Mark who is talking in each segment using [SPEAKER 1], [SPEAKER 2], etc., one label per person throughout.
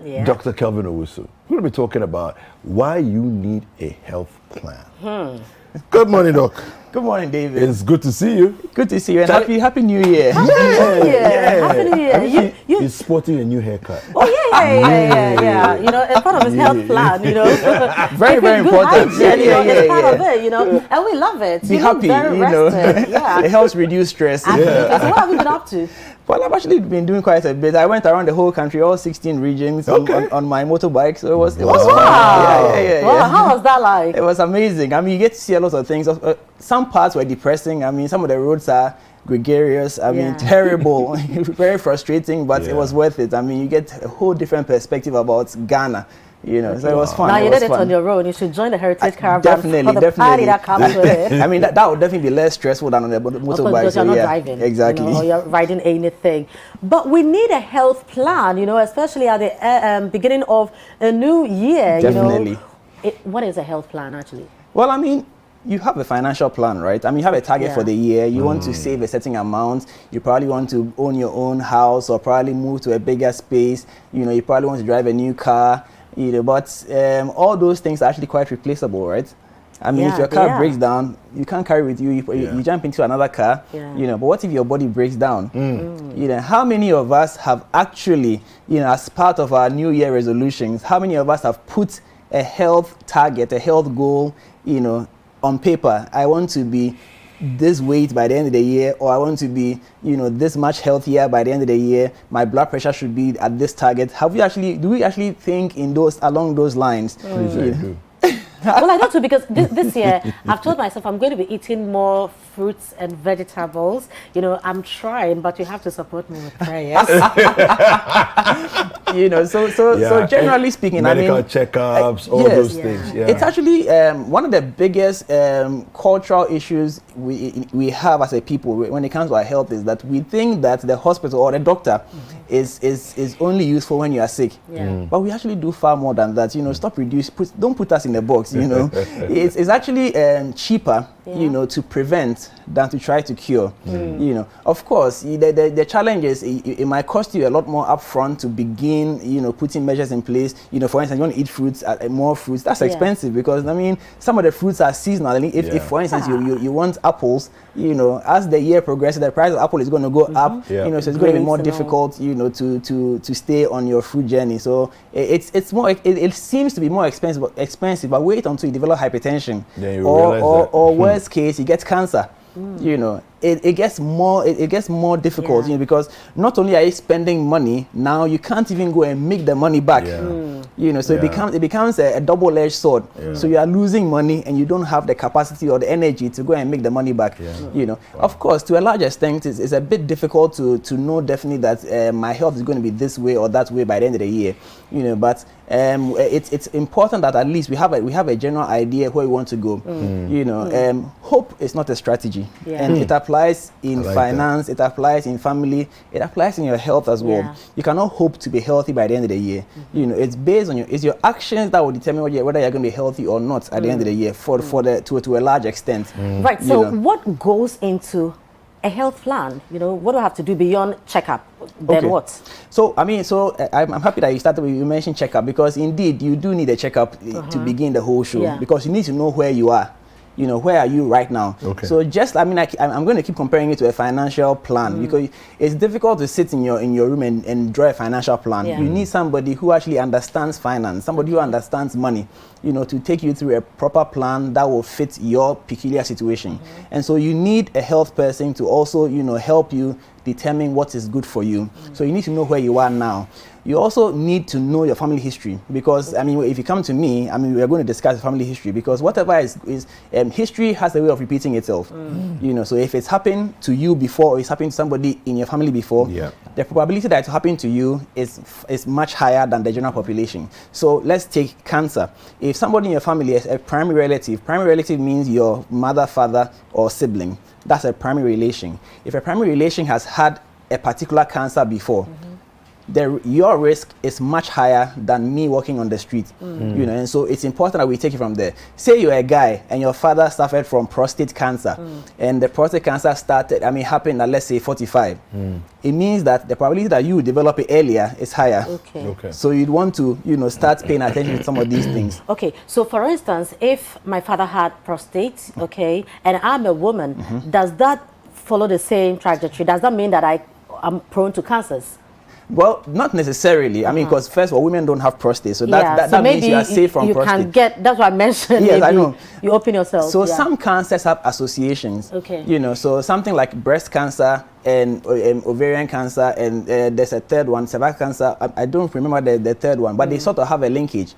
[SPEAKER 1] Yeah.
[SPEAKER 2] Dr. Kelvin Owusu. We're going to be talking about why you need a health plan. Good morning, Doc.
[SPEAKER 3] Good morning, David.
[SPEAKER 2] It's good to see you.
[SPEAKER 3] Good to see you, and happy New Year.
[SPEAKER 1] Happy New Year. Happy New Year.
[SPEAKER 2] He's sporting a new haircut.
[SPEAKER 1] Oh, yeah. You know, it's part of his health plan, you know.
[SPEAKER 3] Very important.
[SPEAKER 1] Hygiene, it's part of it, you know. And we love it.
[SPEAKER 3] Be
[SPEAKER 1] you
[SPEAKER 3] happy,
[SPEAKER 1] look very
[SPEAKER 3] you know.
[SPEAKER 1] rested. Yeah.
[SPEAKER 3] It helps reduce stress.
[SPEAKER 1] Absolutely. So what have you been up to?
[SPEAKER 3] Well, I've actually been doing quite a bit. I went around the whole country, all 16 regions on my motorbike. So it was fun.
[SPEAKER 1] Wow.
[SPEAKER 3] Yeah.
[SPEAKER 1] Wow, how was that like?
[SPEAKER 3] It was amazing. I mean, you get to see a lot of things. Some parts were depressing. I mean, some of the roads are gregarious. I mean, terrible, very frustrating, but it was worth it. I mean, you get a whole different perspective about Ghana. You know, so it was fun.
[SPEAKER 1] Now you did it on your own. You should join the Heritage Caravan
[SPEAKER 3] definitely,
[SPEAKER 1] for the party that comes with it.
[SPEAKER 3] I mean, that would definitely be less stressful than on the motorbike.
[SPEAKER 1] Because you're not driving,
[SPEAKER 3] exactly.
[SPEAKER 1] You know, or you're riding anything. But we need a health plan, you know, especially at the beginning of a new year.
[SPEAKER 3] Definitely.
[SPEAKER 1] You know, what is a health plan actually?
[SPEAKER 3] Well, I mean, you have a financial plan, right? I mean, you have a target for the year. You want to save a certain amount. You probably want to own your own house or probably move to a bigger space. You know, you probably want to drive a new car. You know, but all those things are actually quite replaceable, right? I mean, if your car breaks down, you can't carry with you. You jump into another car. You know, but what if your body breaks down? You know, how many of us have actually, you know, as part of our New Year resolutions, how many of us have put a health target, a health goal, you know, on paper? I want to be this weight by the end of the year, or I want to be, you know, this much healthier by the end of the year. My blood pressure should be at this target. Do we actually think along those lines?
[SPEAKER 2] Please, I do.
[SPEAKER 1] Well, I don't too, because this year I've told myself I'm going to be eating more fruits and vegetables. You know, I'm trying, but you have to support me with prayers.
[SPEAKER 3] You know, so generally speaking,
[SPEAKER 2] medical
[SPEAKER 3] I mean,
[SPEAKER 2] checkups, all those things. Yeah.
[SPEAKER 3] It's actually one of the biggest cultural issues we have as a people when it comes to our health is that we think that the hospital or the doctor is only useful when you are sick. But we actually do far more than that. You know, don't put us in a box. You know, it's actually cheaper, you know, to prevent than to try to cure. You know, of course, the challenge is it might cost you a lot more upfront to begin, you know, putting measures in place. You know, for instance, you want to eat fruits, more fruits. That's expensive because I mean, some of the fruits are seasonal. If for instance you want apples, you know, as the year progresses, the price of apple is going to go up. You know, so it's going to be more difficult, you know, to stay on your fruit journey. So it's more. It seems to be more expensive, but wait until you develop hypertension, or worst case, you get cancer. You know, it gets more difficult, you know, because not only are you spending money, now you can't even go and make the money back. You know, so it becomes a double-edged sword. So you are losing money and you don't have the capacity or the energy to go and make the money back. You know, of course, to a large extent, it's a bit difficult to know definitely that my health is going to be this way or that way by the end of the year. You know, but it's important that at least we have a general idea where we want to go. You know, hope is not a strategy, and it applies in finance, it applies in family, it applies in your health as well. You cannot hope to be healthy by the end of the year. You know, it's based on your actions that will determine whether you're going to be healthy or not at the end of the year to a large extent.
[SPEAKER 1] Right. So what goes into a health plan? You know, what do I have to do beyond checkup? Then what?
[SPEAKER 3] So I mean, I'm happy that you mentioned checkup, because indeed you do need a checkup to begin the whole show, because you need to know where you are. You know, where are you right now? So just, I mean, I'm going to keep comparing it to a financial plan, because it's difficult to sit in your room and draw a financial plan. You need somebody who actually understands finance, somebody who understands money, you know, to take you through a proper plan that will fit your peculiar situation. And so you need a health person to also, you know, help you determine what is good for you. So you need to know where you are now. You also need to know your family history, because I mean, if you come to me, I mean, we are going to discuss family history, because whatever is history has a way of repeating itself. You know, so if it's happened to you before, or it's happened to somebody in your family before, the probability that it will happen to you is much higher than the general population. So let's take cancer. If somebody in your family is a primary relative means your mother, father, or sibling. That's a primary relation. If a primary relation has had a particular cancer before, your risk is much higher than me walking on the street. You know, and so it's important that we take it from there. Say you're a guy and your father suffered from prostate cancer, and the prostate cancer happened at, let's say, 45. It means that the probability that you develop it earlier is higher.
[SPEAKER 1] Okay.
[SPEAKER 3] So you'd want to, start paying attention to some of these things.
[SPEAKER 1] Okay, so for instance, if my father had prostate, okay, and I'm a woman, does that follow the same trajectory? Does that mean that I'm prone to cancers?
[SPEAKER 3] Well, not necessarily. I mean, because first of all, women don't have prostate, so that
[SPEAKER 1] so
[SPEAKER 3] means you are safe from
[SPEAKER 1] you
[SPEAKER 3] prostate.
[SPEAKER 1] can get. That's what I mentioned.
[SPEAKER 3] Yes, I know.
[SPEAKER 1] You open yourself.
[SPEAKER 3] So some cancers have associations.
[SPEAKER 1] Okay.
[SPEAKER 3] So something like breast cancer and ovarian cancer, and there's a third one, cervical cancer. I don't remember the third one, but they sort of have a linkage.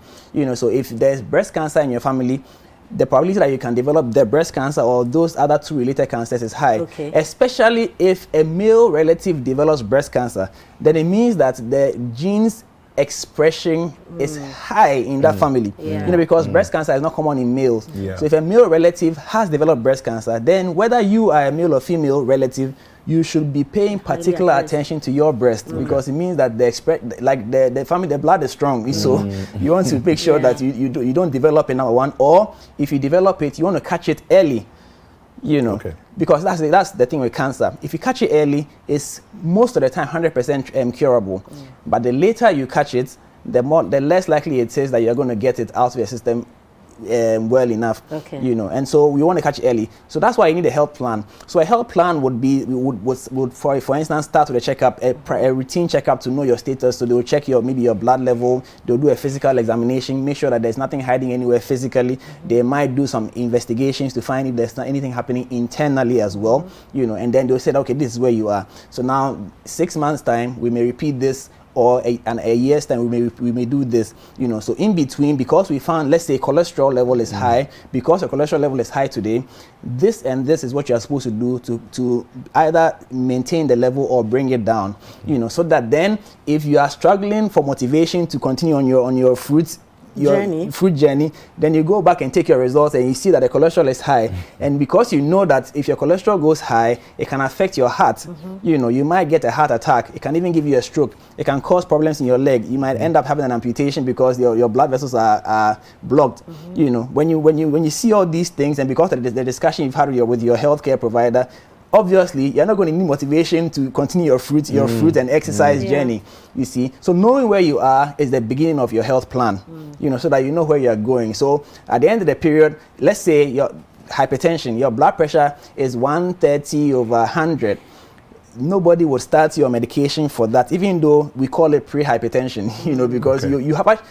[SPEAKER 3] So if there's breast cancer in your family, the probability that you can develop the breast cancer or those other two related cancers is high.
[SPEAKER 1] Okay.
[SPEAKER 3] Especially if a male relative develops breast cancer, then it means that the genes expression is high in that family. Because breast cancer is not common in males. So if a male relative has developed breast cancer, then whether you are a male or female relative, you should be paying particular attention to your breast, because it means that the family, the blood is strong. So you want to make sure that you don't develop it, number one, or if you develop it, you want to catch it early. Because that's the thing with cancer. If you catch it early, it's most of the time 100% curable. But the later you catch it, the less likely it is that you're going to get it out of your system well enough. And so we want to catch it early. So that's why you need a health plan. So a health plan would for instance start with a checkup, a routine checkup to know your status. So they will check your blood level. They'll do a physical examination, make sure that there's nothing hiding anywhere physically. They might do some investigations to find if there's not anything happening internally as well. And then they'll say, okay, this is where you are. So now 6 months time we may repeat this, or a year's time we may do this. So in between, because we found, let's say, cholesterol level is high, because your cholesterol level is high today, this and this is what you're supposed to do to either maintain the level or bring it down. So that then if you are struggling for motivation to continue on your fruit journey, then you go back and take your results and you see that the cholesterol is high. And because you know that if your cholesterol goes high, it can affect your heart. You might get a heart attack. It can even give you a stroke. It can cause problems in your leg. You might end up having an amputation because your blood vessels are blocked. When you see all these things, and because of the discussion you've had with your healthcare provider, obviously you're not going to need motivation to continue your fruit and exercise journey, you see. So knowing where you are is the beginning of your health plan, so that you know where you're going. So at the end of the period, let's say your hypertension, your blood pressure is 130/100. Nobody would start your medication for that, even though we call it pre-hypertension, because you have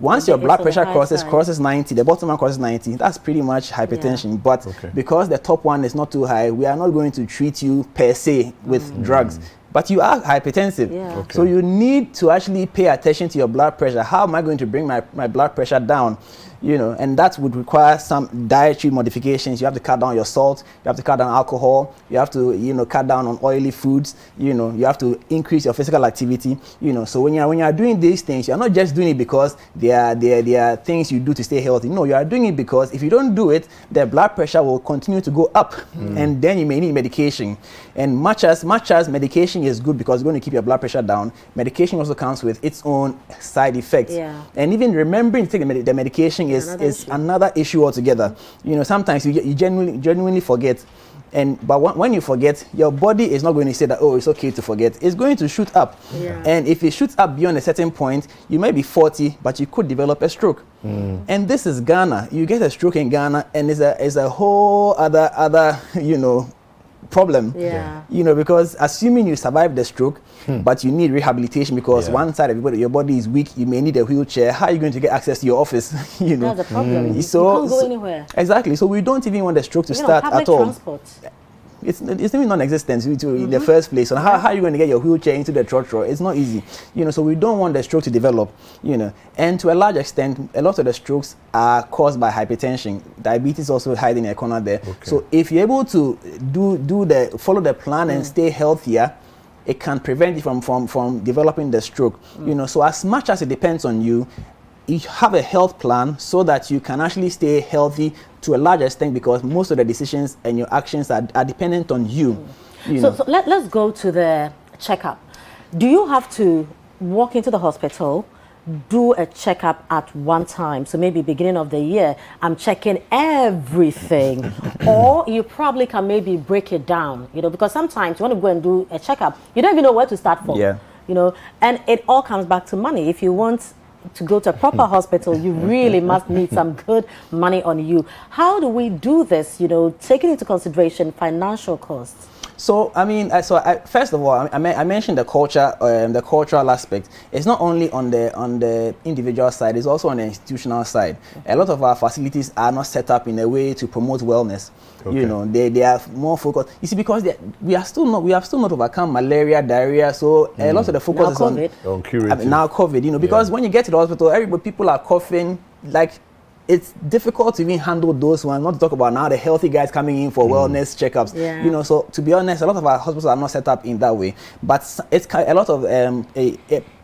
[SPEAKER 3] once your blood pressure crosses 90, the bottom one crosses 90, that's pretty much hypertension. But because the top one is not too high, we are not going to treat you per se with drugs. But you are hypertensive. So you need to actually pay attention to your blood pressure. How am I going to bring my blood pressure down? And that would require some dietary modifications. You have to cut down your salt, you have to cut down alcohol, you have to cut down on oily foods, you have to increase your physical activity. So when you are doing these things, you're not just doing it because they are things you do to stay healthy. No, you are doing it because if you don't do it, the blood pressure will continue to go up, and then you may need medication. And much as medication is good because it's going to keep your blood pressure down, medication also comes with its own side effects. And even remembering to take the medication is another issue altogether. Sometimes you genuinely forget. But when you forget, your body is not going to say that, oh, it's okay to forget. It's going to shoot up. And if it shoots up beyond a certain point, you may be 40, but you could develop a stroke. And this is Ghana. You get a stroke in Ghana, and it's a whole other problem. Because assuming you survive the stroke, but you need rehabilitation because one side of your body is weak, you may need a wheelchair. How are you going to get access to your office?
[SPEAKER 1] That's the problem.
[SPEAKER 3] So,
[SPEAKER 1] you can't go anywhere.
[SPEAKER 3] Exactly. So we don't even want the stroke to start at all.
[SPEAKER 1] Transport.
[SPEAKER 3] It's even non-existent in the first place. So how are you going to get your wheelchair into the trotro? It's not easy. So we don't want the stroke to develop. And to a large extent, a lot of the strokes are caused by hypertension. Diabetes also hiding in a corner there. So if you're able to follow the plan and stay healthier, it can prevent you from developing the stroke. So as much as it depends on you, you have a health plan so that you can actually stay healthy to a large extent, because most of the decisions and your actions are dependent on you.
[SPEAKER 1] So let's go to the checkup. do you have to walk into the hospital, do a checkup at one time? So maybe beginning of the year, I'm checking everything. Or you probably can maybe break it down, because sometimes you want to go and do a checkup, you don't even know where to start from.
[SPEAKER 3] Yeah.
[SPEAKER 1] And it all comes back to money. If you want to go to a proper hospital, you really must need some good money on you. How do we do this, taking into consideration financial costs?
[SPEAKER 3] So I mean, first of all, I mentioned the culture, the cultural aspect. It's not only on the individual side; it's also on the institutional side. A lot of our facilities are not set up in a way to promote wellness. Okay. They are more focused. You see, because we have still not overcome malaria, diarrhea. So a lot of the focus is on curative. Now COVID. Because when you get to the hospital, people are coughing like. It's difficult to even handle those ones, not to talk about now the healthy guys coming in for wellness checkups.
[SPEAKER 1] Yeah.
[SPEAKER 3] So to be honest, a lot of our hospitals are not set up in that way. But it's a lot of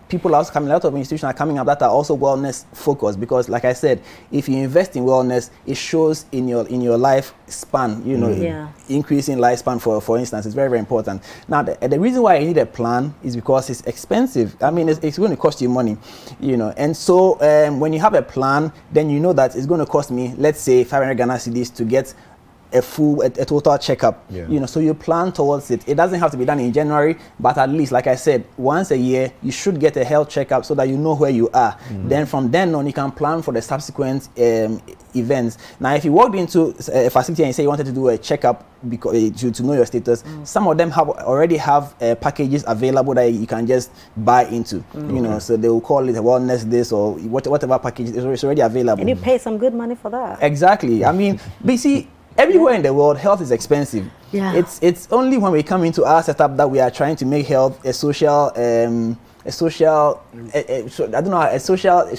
[SPEAKER 3] people are also coming, a lot of institutions are coming up that are also wellness focused, because like I said, if you invest in wellness, it shows in your life span, increasing lifespan for instance, is very, very important. Now the reason why you need a plan is because it's expensive. I mean, it's going to cost you money, and so when you have a plan, then you know that it's going to cost me, let's say 500 Ghana cedis to get a total checkup. So you plan towards it. It doesn't have to be done in January, but at least, like I said, once a year you should get a health checkup so that you know where you are. Then from then on, you can plan for the subsequent events. Now, if you walked into a facility and you say you wanted to do a checkup because to know your status, some of them already have packages available that you can just buy into. So they will call it a wellness this or whatever package is already available.
[SPEAKER 1] And you pay some good money for that.
[SPEAKER 3] Exactly. I mean, but you see, everywhere in the world, health is expensive.
[SPEAKER 1] Yeah.
[SPEAKER 3] It's only when we come into our setup that we are trying to make health a social, should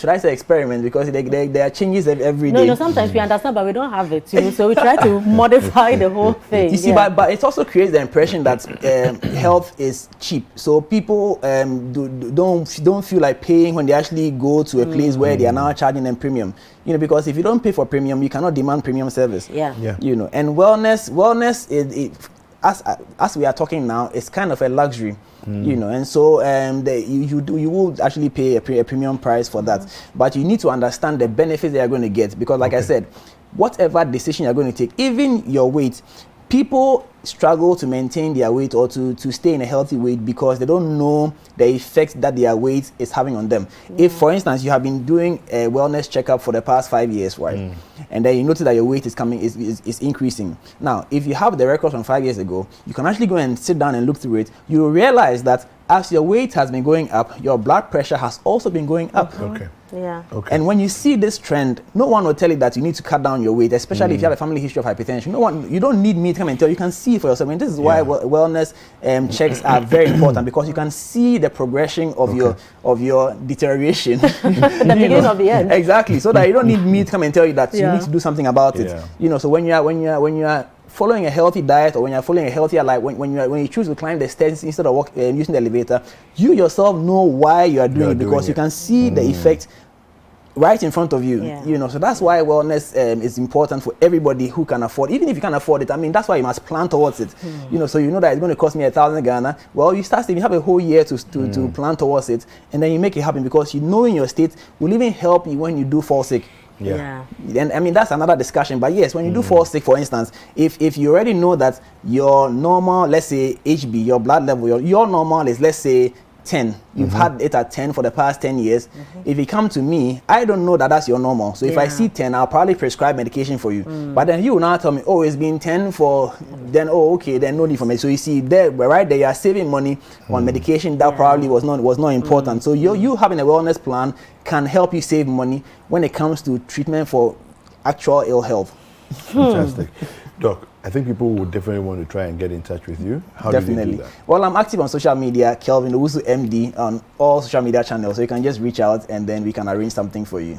[SPEAKER 3] I say experiment, because there are changes every day.
[SPEAKER 1] No, sometimes we understand, but we don't have it, so we try to modify the whole thing.
[SPEAKER 3] You see, but it also creates the impression that health is cheap. So people don't feel like paying when they actually go to a place where they are now charging them premium. Because if you don't pay for premium, you cannot demand premium service.
[SPEAKER 1] Yeah.
[SPEAKER 3] And wellness is as we are talking now, it's kind of a luxury. And so you will actually pay a premium price for that, but you need to understand the benefits they are going to get, because like I said, whatever decision you're going to take, even your weight, people struggle to maintain their weight or to stay in a healthy weight because they don't know the effect that their weight is having on them. If, for instance, you have been doing a wellness checkup for the past 5 years, right? And then you notice that your weight is increasing. Now, if you have the records from 5 years ago, you can actually go and sit down and look through it. You will realize that as your weight has been going up, your blood pressure has also been going up.
[SPEAKER 2] Okay.
[SPEAKER 1] Yeah.
[SPEAKER 2] Okay.
[SPEAKER 3] And when you see this trend, no one will tell you that you need to cut down your weight, especially if you have a family history of hypertension. You don't need me to come and tell you. You can see for yourself. And this is why wellness checks are very important, because you can see the progression of your deterioration.
[SPEAKER 1] The beginning of the end.
[SPEAKER 3] Exactly. So that you don't need me to come and tell you that you need to do something about it. So when you are following a healthy diet, or when you're following a healthier life, when you choose to climb the stairs instead of using the elevator, you yourself know why you are doing it, because you can see the effect right in front of you. So that's why wellness is important for everybody who can afford. Even if you can't afford it, I mean, that's why you must plan towards it. So you know that it's going to cost me 1,000 Ghana. Well, you have a whole year to plan towards it, and then you make it happen, because you know in your state will even help you when you do fall sick. And I mean, that's another discussion. But yes, when you do fall sick, for instance, if you already know that your normal, let's say HB, your blood level, your normal is, let's say 10. You've had it at 10 for the past 10 years. If you come to me, I don't know that that's your normal. So if I see 10, I'll probably prescribe medication for you. But then you will now tell me, oh, it's been 10 for, then, oh, okay, then no need for me. So you see, right there, you are saving money on medication that probably was not important. So you having a wellness plan can help you save money when it comes to treatment for actual ill health.
[SPEAKER 2] Fantastic. Doc, I think people would definitely want to try and get in touch with you. How do they do that?
[SPEAKER 3] Well, I'm active on social media, Kelvin Owusu MD, on all social media channels. So you can just reach out and then we can arrange something for you.